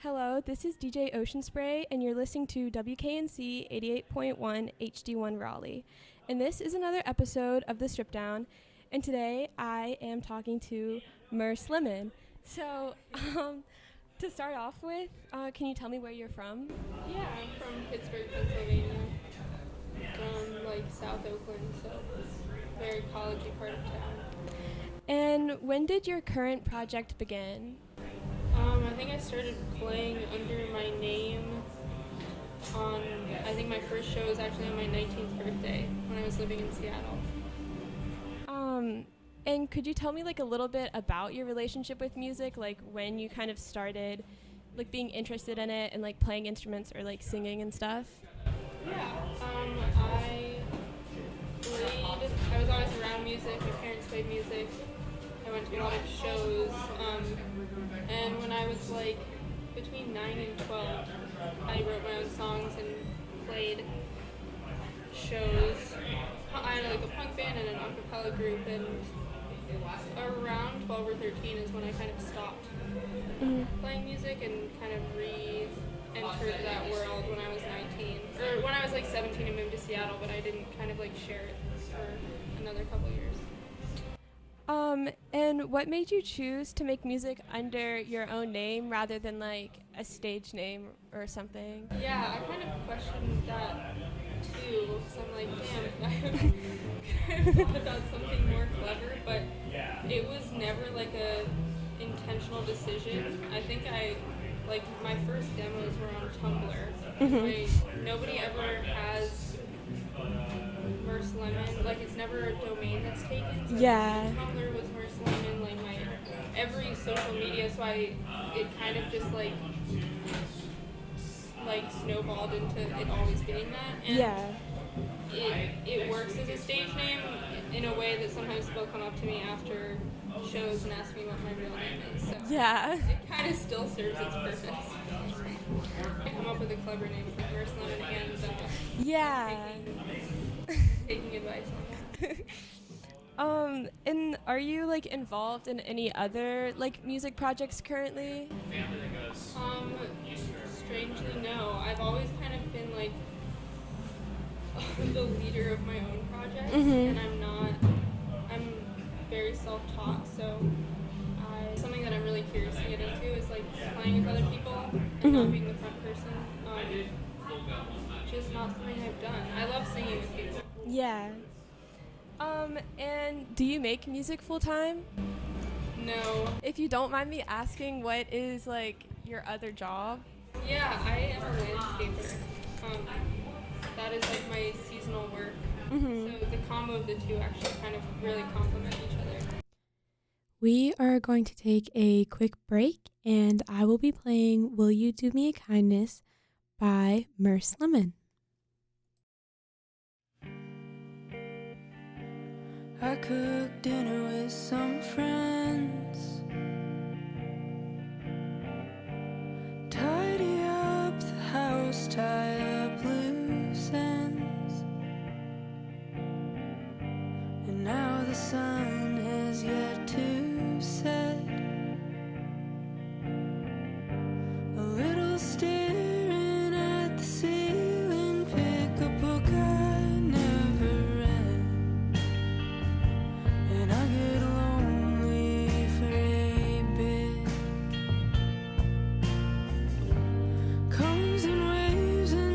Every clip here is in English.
Hello, this is DJ Ocean Spray, and you're listening to WKNC 88.1 HD1 Raleigh. And this is another episode of the Stripdown, and today I am talking to Merce Lemon. So, to start off with, can you tell me where you're from? Yeah, I'm from Pittsburgh, Pennsylvania, from South Oakland, so very collegey part of town. And when did your current project begin? I think I started playing under my name I think my first show was actually on my 19th birthday when I was living in Seattle. And could you tell me a little bit about your relationship with music, when you kind of started being interested in it and playing instruments or singing and stuff? Yeah, I was always around music. My parents played music. I went to a lot of shows. And when I was between 9 and 12, I wrote my own songs and played shows. I had a punk band and an a cappella group, and around 12 or 13 is when I kind of stopped playing music and kind of re-entered that world when I was 19. Or when I was 17 and moved to Seattle, but I didn't kind of share it for another couple years. And what made you choose to make music under your own name rather than a stage name or something? Yeah, I kind of questioned that too. So I'm damn, I could put out something more clever, but it was never a intentional decision. I think my first demos were on Tumblr. Nobody ever has Merce Lemon, it's never a domain that's taken. So Yeah. Tumblr was Merce Lemon, my every social media, so it kind of just snowballed into it always being that. And Yeah. it works as a stage name in a way that sometimes people come up to me after shows and ask me what my real name is. So Yeah. it kind of still serves its purpose. I come up with a clever name for Merce Lemon and Yeah. taking advice on that. And are you involved in any other music projects currently? Strangely, no. I've always kind of been the leader of my own projects, and I'm very self-taught, so something that I'm really curious to get into is playing with other people and not being the front person. Just not something I've done. I love singing with people. Yeah. And do you make music full time? No. If you don't mind me asking, what is your other job? Yeah, I am a landscaper. That is my seasonal work. So the combo of the two actually kind of really complement each other. We are going to take a quick break, and I will be playing Will You Do Me a Kindness by Merce Lemon. I cooked dinner with some friends, tidy up the house, tie up loose ends, and now the sun has yet to set. A little staring at the ceiling, pick a book I never read, and I get lonely for a bit. Comes in waves and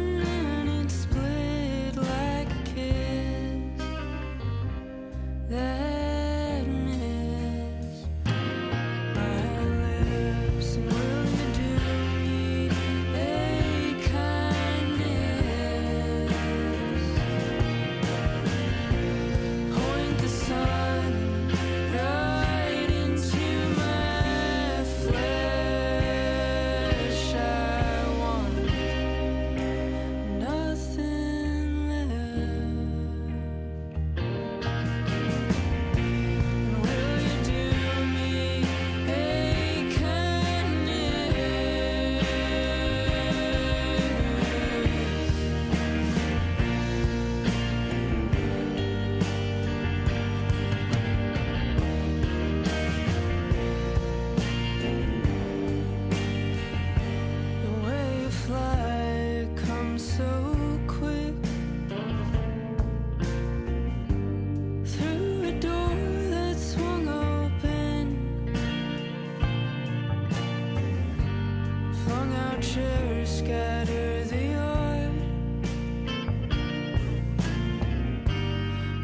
Flung out chairs scatter the yard,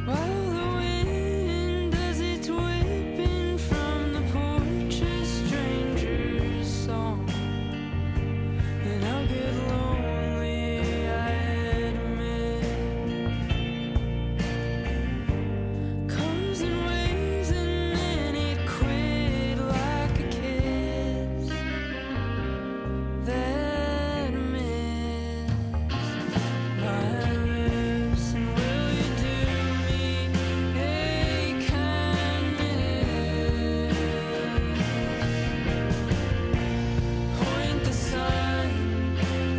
while the wind does its whipping from the porch, a stranger's song. And I'll get lonely, I admit. Comes in waves and then it quit like a kiss that missed my lips. And will you do me a kindness? Point the sun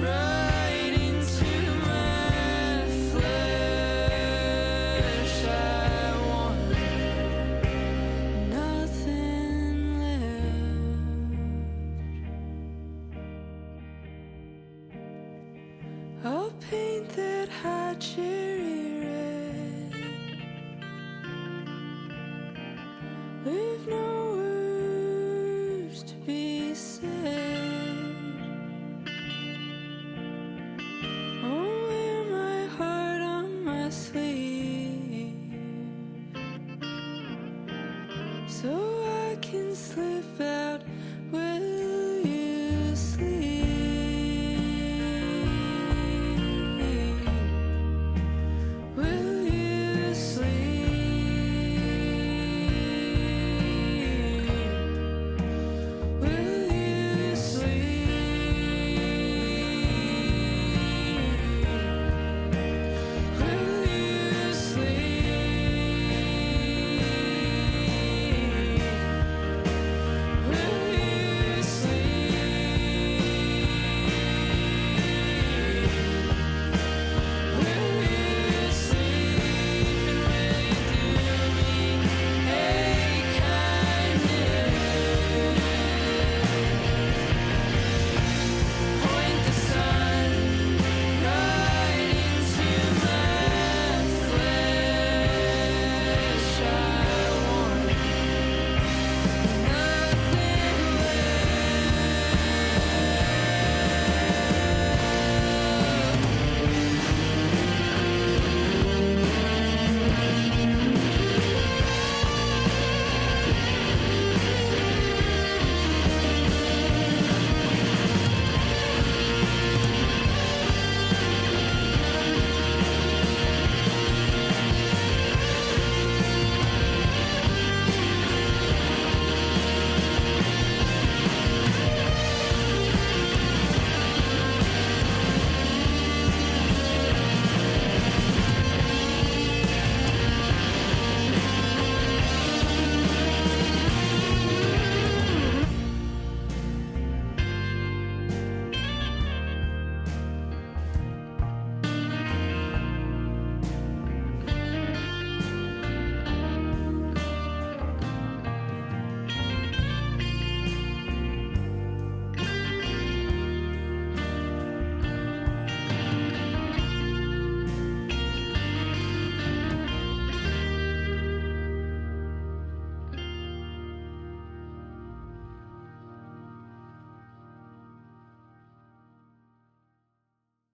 right into my flesh. I want nothing left. I'll paint that high cherry red with no words to be said. I'll wear my heart on my sleeve so I can slip out. Will you sleep? Will you sleep? Will you sleep? Will you sleep? Will you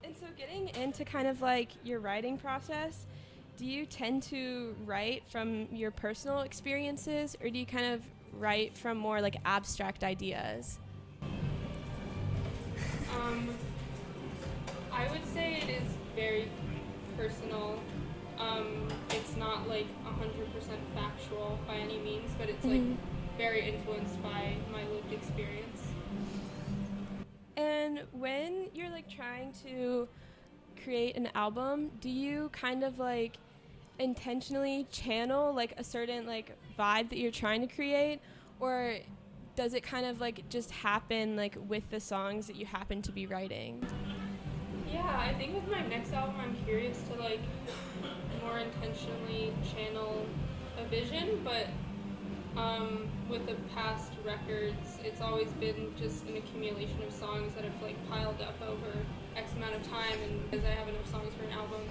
And so getting into kind of like your writing process, do you tend to write from your personal experiences, or do you kind of write from more like abstract ideas? I would say it is very personal. It's not like 100% factual by any means, but it's like very influenced by my lived experience. And when you're like trying to create an album, do you kind of like intentionally channel like a certain like vibe that you're trying to create, or does it kind of like just happen like with the songs that you happen to be writing? Yeah, I think with my next album, I'm curious to like more intentionally channel a vision, but with the past records, it's always been just an accumulation of songs that have like piled up over X amount of time, and because I have enough songs for an album,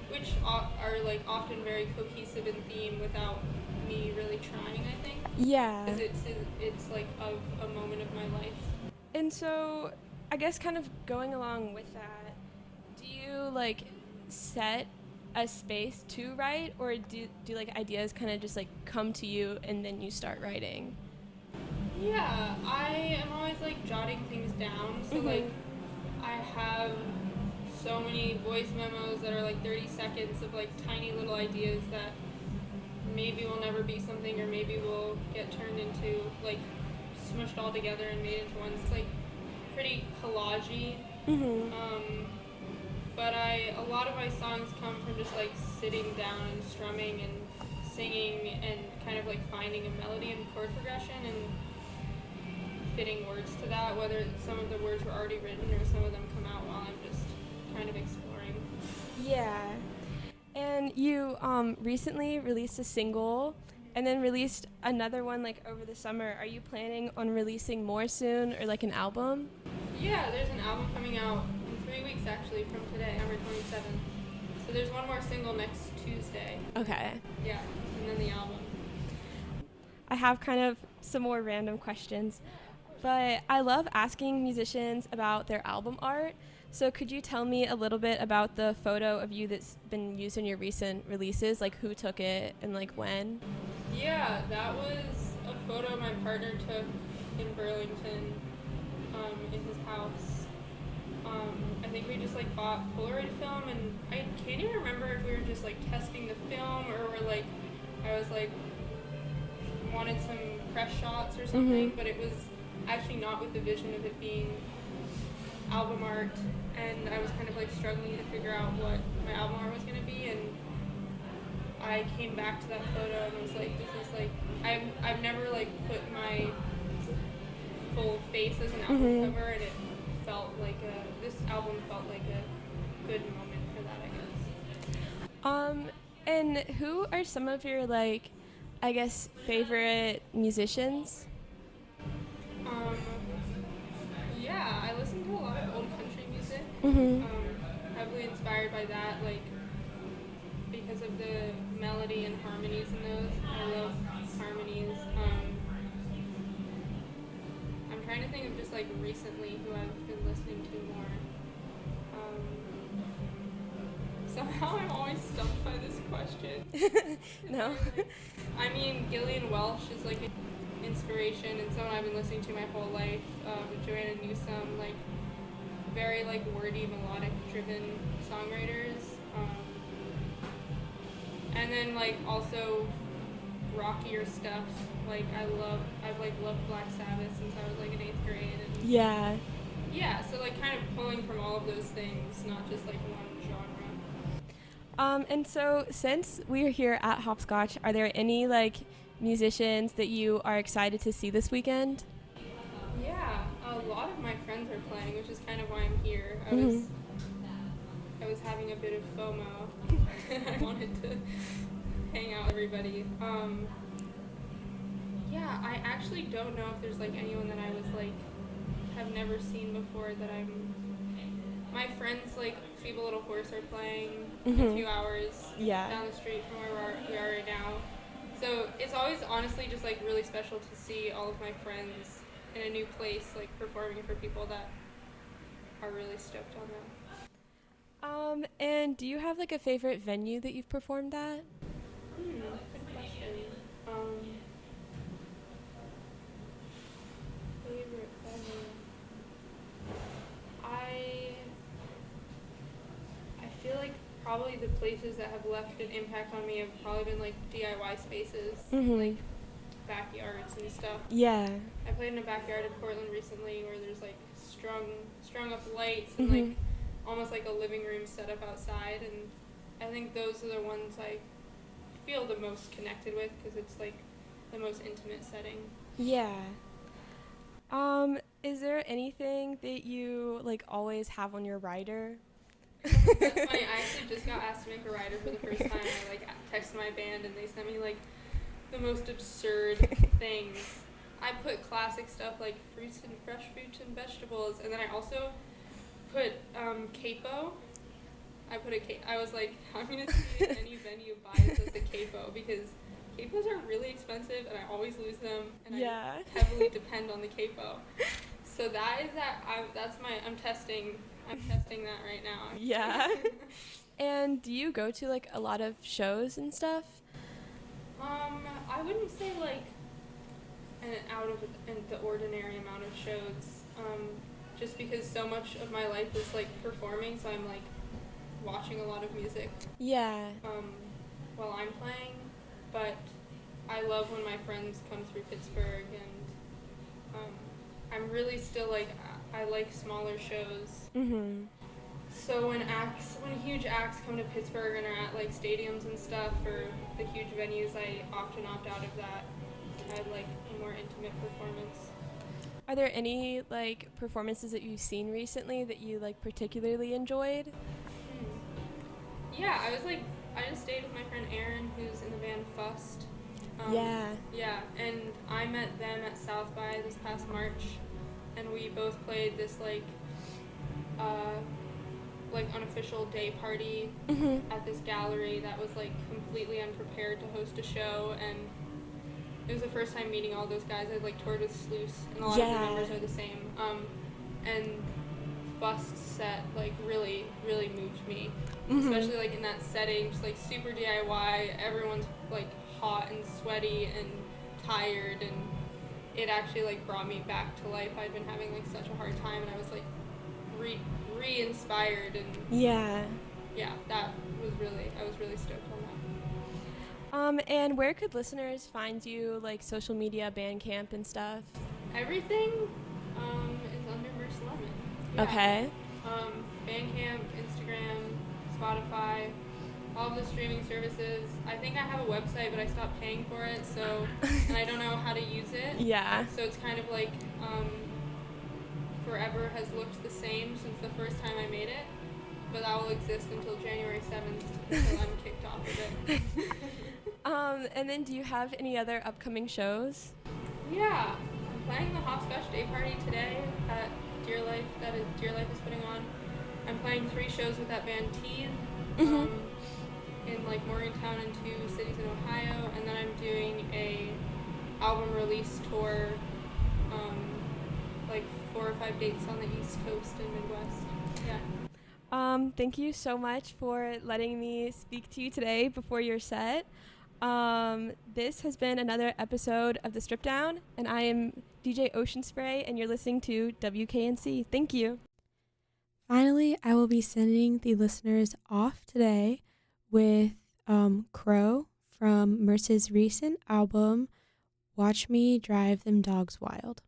which are like often very cohesive in theme without me really trying, I think. Yeah. Because it's like a moment of my life. And so I guess kind of going along with that, do you like set a space to write, or do like ideas kind of just like come to you and then you start writing? Yeah, I am always like jotting things down. So like I have so many voice memos that are like 30 seconds of like tiny little ideas that maybe will never be something, or maybe will get turned into like smushed all together and made into one. It's like pretty collagey. But a lot of my songs come from just like sitting down and strumming and singing and kind of like finding a melody and chord progression and fitting words to that, whether some of the words were already written or some of them come out while I'm just kind of exploring. Yeah. And you recently released a single and then released another one like over the summer. Are you planning on releasing more soon, or like an album? Yeah, there's an album coming out in 3 weeks actually from today, November 27th. So there's one more single next Tuesday. Okay. Yeah, and then the album. I have kind of some more random questions, but I love asking musicians about their album art. So could you tell me a little bit about the photo of you that's been used in your recent releases, like who took it and like when? Yeah, that was a photo my partner took in Burlington, in his house. I think we just like bought Polaroid film, and I can't even remember if we were just like testing the film or we're like, I was like, wanted some press shots or something, but it was actually not with the vision of it being album art, and I was kind of like struggling to figure out what my album art was going to be, and I came back to that photo and was like, this is like, I've never like put my full face as an album cover, and it felt like this album felt like a good moment for that, I guess. And who are some of your like, I guess, favorite musicians? Yeah, I listen to a lot of old country music. Heavily inspired by that, like because of the melody and harmonies in those. I love harmonies. I'm trying to think of just like recently who I've been listening to more. Somehow I'm always stumped by this question. No. I mean, Gillian Welch is like an inspiration and someone I've been listening to my whole life. Joanna Newsom, like very like wordy, melodic driven songwriters. And then like also rockier stuff. Like I've like loved Black Sabbath since I was like in 8th grade. And Yeah. yeah, so like kind of pulling from all of those things, not just like one genre. And so since we are here at Hopscotch, are there any like musicians that you are excited to see this weekend? Yeah, a lot of my friends are playing, which is kind of why I'm here. I was having a bit of FOMO. I wanted to hang out with everybody. Yeah, I actually don't know if there's like anyone that I was like have never seen before that my friends like Feeble Little Horse are playing a few hours down the street from where we are right now. So it's always honestly just like really special to see all of my friends in a new place, like performing for people that are really stoked on them. And do you have like a favorite venue that you've performed at? Good question. Favorite venue. I feel like probably the places that have left an impact on me have probably been like DIY spaces, like backyards and stuff. Yeah. I played in a backyard in Portland recently where there's like strung up lights and like almost like a living room set up outside, and I think those are the ones I feel the most connected with because it's like the most intimate setting. Yeah. Is there anything that you like always have on your rider? That's funny. I actually just got asked to make a rider for the first time. I like texted my band and they sent me like the most absurd things. I put classic stuff like fresh fruits and vegetables, and then I also put capo. I was like, I'm gonna see if any venue buys us a capo because capos are really expensive and I always lose them and I heavily depend on the capo. So I'm testing that right now. Yeah. And do you go to like a lot of shows and stuff? I wouldn't say like an out of the ordinary amount of shows. Just because so much of my life is like performing, so I'm like watching a lot of music. Yeah. While I'm playing, but I love when my friends come through Pittsburgh, and I'm really still like I like smaller shows. Mhm. So when huge acts come to Pittsburgh and are at like stadiums and stuff or the huge venues, I often opt out of that. I'd like a more intimate performance. Are there any like performances that you've seen recently that you like particularly enjoyed? Yeah, I just stayed with my friend Erin, who's in the band Fust. Yeah. Yeah, and I met them at South by this past March, and we both played this like unofficial day party at this gallery that was like completely unprepared to host a show, and it was the first time meeting all those guys. I like toured with Sluice, and a lot of the members are the same. And Bust's set like really moved me, especially like in that setting, just like super DIY. Everyone's like hot and sweaty and tired, and it actually like brought me back to life. I'd been having like such a hard time, and I was like re-inspired, and yeah, I was really stoked on that. And where could listeners find you, like social media, Bandcamp and stuff? Everything is under Merce Lemon. Yeah. Okay. Bandcamp, Instagram, Spotify, all of the streaming services. I think I have a website, but I stopped paying for it, so and I don't know how to use it. Yeah. So it's kind of like forever has looked the same since the first time I made it, but that will exist until January 7th until I'm kicked off of it. And then do you have any other upcoming shows? Yeah, I'm playing the Hopscotch Day Party today at Dear Life, Dear Life is putting on. I'm playing 3 shows with that band Teed in like Morgantown and 2 cities in Ohio, and then I'm doing a album release tour, like 4 or 5 dates on the East Coast and Midwest. Yeah. Thank you so much for letting me speak to you today before your set. This has been another episode of the Stripdown, and I am DJ Ocean Spray, and you're listening to WKNC. Thank you. Finally, I will be sending the listeners off today with Crow from Merce's recent album, Watch Me Drive Them Dogs Wild.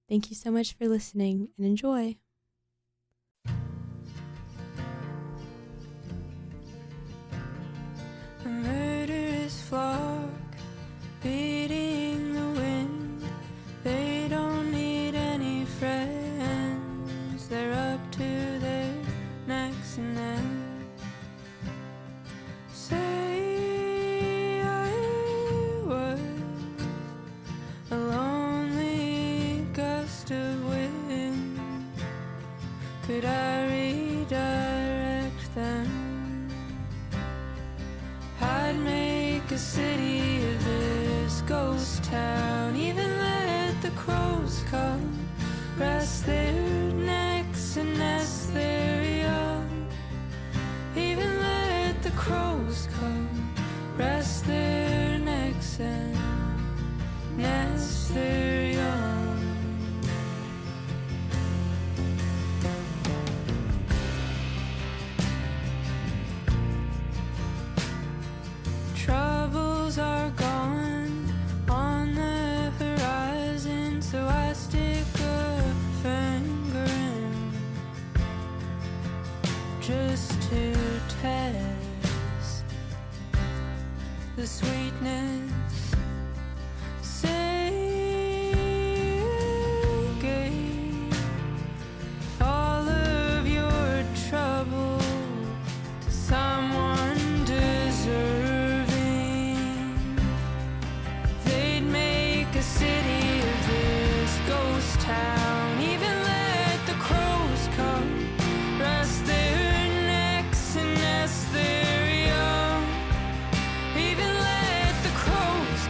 Thank you so much for listening, and enjoy. A murderous flock beating the wind. They don't need any friends. They're up to their necks in them. Say I was a lonely gust of wind. Could I redirect them? I'd make a city of this ghost town. Even let the crows come, rest their necks and nest their young. Even let the crows come, rest their necks and nest their young. Troubles are gone on the horizon, so I stick a finger in just to test the sweetness. Say you gave all of your trouble to someone deserving. They'd make a city of this ghost town. Even let the crows come, rest their necks and nest their young. Even let the crows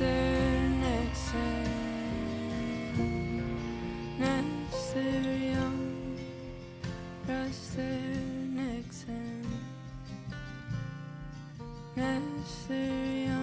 their necks and nest their young, rest their necks and nest their young.